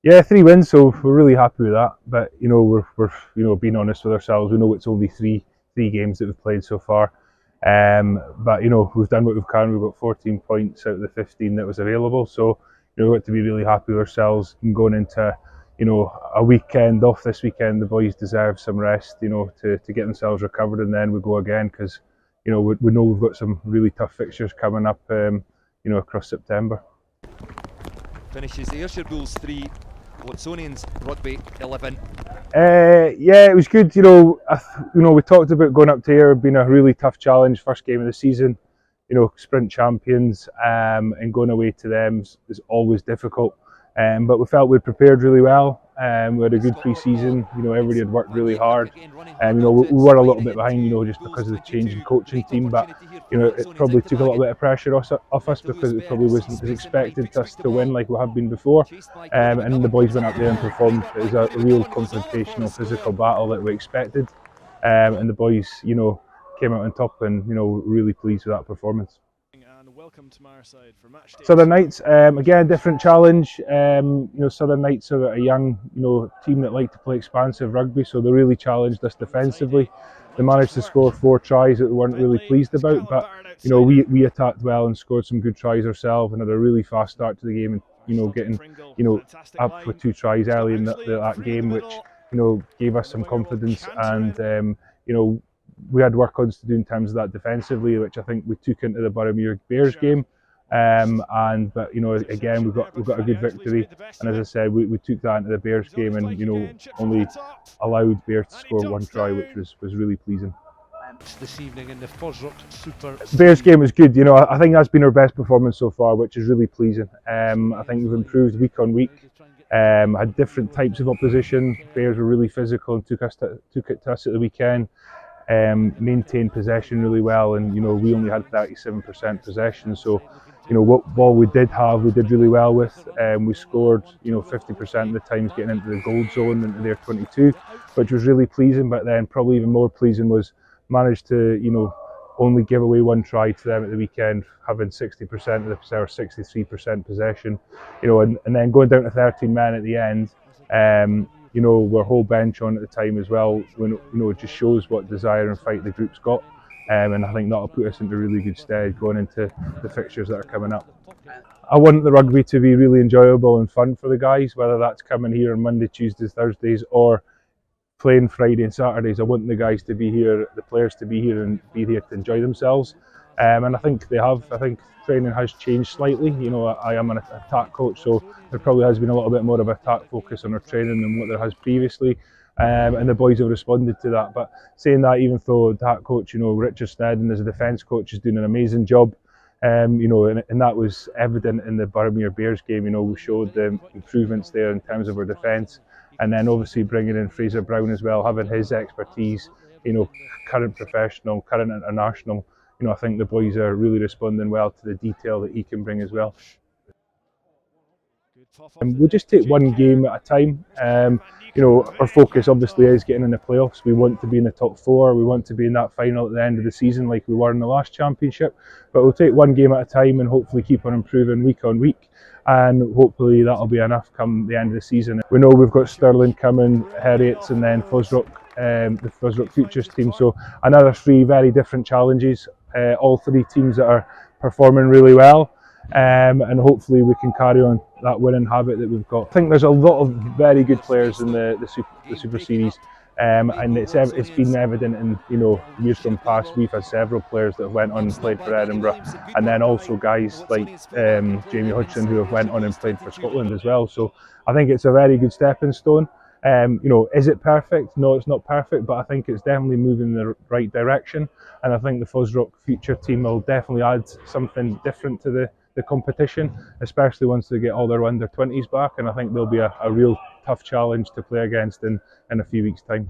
Yeah, 3 wins, so we're really happy with that. But we're being honest with ourselves. We know it's only three games that we've played so far. But we've done what we can. We've got 14 points out of the 15 that was available. So we've got to be really happy with ourselves and going into a weekend off this weekend. The boys deserve some rest, to get themselves recovered, and then we go again because we know we've got some really tough fixtures coming up, across September. Finishes the Ayrshire Bulls 3, Watsonians Rugby 11. Yeah, it was good. We talked about going up to Ayr being a really tough challenge, first game of the season. Sprint champions, and going away to them is always difficult. But we felt we'd prepared really well. We had a good pre-season. Everybody had worked really hard. We were a little bit behind, just because of the change in coaching team. But it probably took a little bit of pressure off us because it probably wasn't as expected us to win like we have been before. And the boys went up there and performed. It was a real confrontational, physical battle that we expected. And the boys, came out on top, and really pleased with that performance. Welcome to our side for match day. Southern Knights, again, different challenge. Southern Knights are a young, team that like to play expansive rugby, so they really challenged us defensively. They managed to score 4 tries that we weren't really pleased about, but we attacked well and scored some good tries ourselves, and had a really fast start to the game, and getting up with 2 tries early in that game, which gave us some confidence, and we had work on to do in terms of that defensively, which I think we took into the Boroughmuir Bears game. But again, we've got a good victory, and as I said, we took that into the Bears game, and only allowed Bears to score 1 try, which was really pleasing. This evening in the FOSROC Super Series. Bears game was good. I think that's been our best performance so far, which is really pleasing. I think we've improved week on week. Had different types of opposition. Bears were really physical and took it to us at the weekend. Maintained possession really well, and we only had 37% possession, so what ball we did have, we did really well with. We scored 50% of the times getting into the gold zone, into their 22, which was really pleasing. But then probably even more pleasing was managed to only give away 1 try to them at the weekend, having 60% of the or 63% possession, and then going down to 13 men at the end. We're whole bench on at the time as well, when it just shows what desire and fight the group's got, and I think that'll put us into really good stead going into the fixtures that are coming up. I want the rugby to be really enjoyable and fun for the guys, whether that's coming here on Monday, Tuesdays, Thursdays, or playing Friday and Saturdays. I want the guys to be here, the players to be here, and be here to enjoy themselves. And I think they have. I think training has changed slightly. I am an attack coach, so there probably has been a little bit more of an attack focus on our training than what there has previously. And the boys have responded to that. But saying that, even though attack coach, Richard Snedden as a defence coach is doing an amazing job. And that was evident in the Boroughmuir Bears game. We showed the improvements there in terms of our defence, and then obviously bringing in Fraser Brown as well, having his expertise, current professional, current international. I think the boys are really responding well to the detail that he can bring as well. We'll just take one game at a time. Our focus obviously is getting in the playoffs. We want to be in the top 4. We want to be in that final at the end of the season like we were in the last championship. But we'll take one game at a time and hopefully keep on improving week on week. And hopefully that'll be enough come the end of the season. We know we've got Stirling coming, Heriots, and then FOSROC, the FOSROC Futures team. So another 3 very different challenges. All 3 teams that are performing really well. And hopefully we can carry on that winning habit that we've got. I think there's a lot of very good players in the Super Series, and it's been evident in years from past. We've had several players that have went on and played for Edinburgh, and then also guys like Jamie Hodgson who have went on and played for Scotland as well. So I think it's a very good stepping stone. Is it perfect? No, it's not perfect, but I think it's definitely moving in the right direction. And I think the FOSROC future team will definitely add something different to the competition, especially once they get all their under-20s back. And I think there'll be a real tough challenge to play against in a few weeks' time.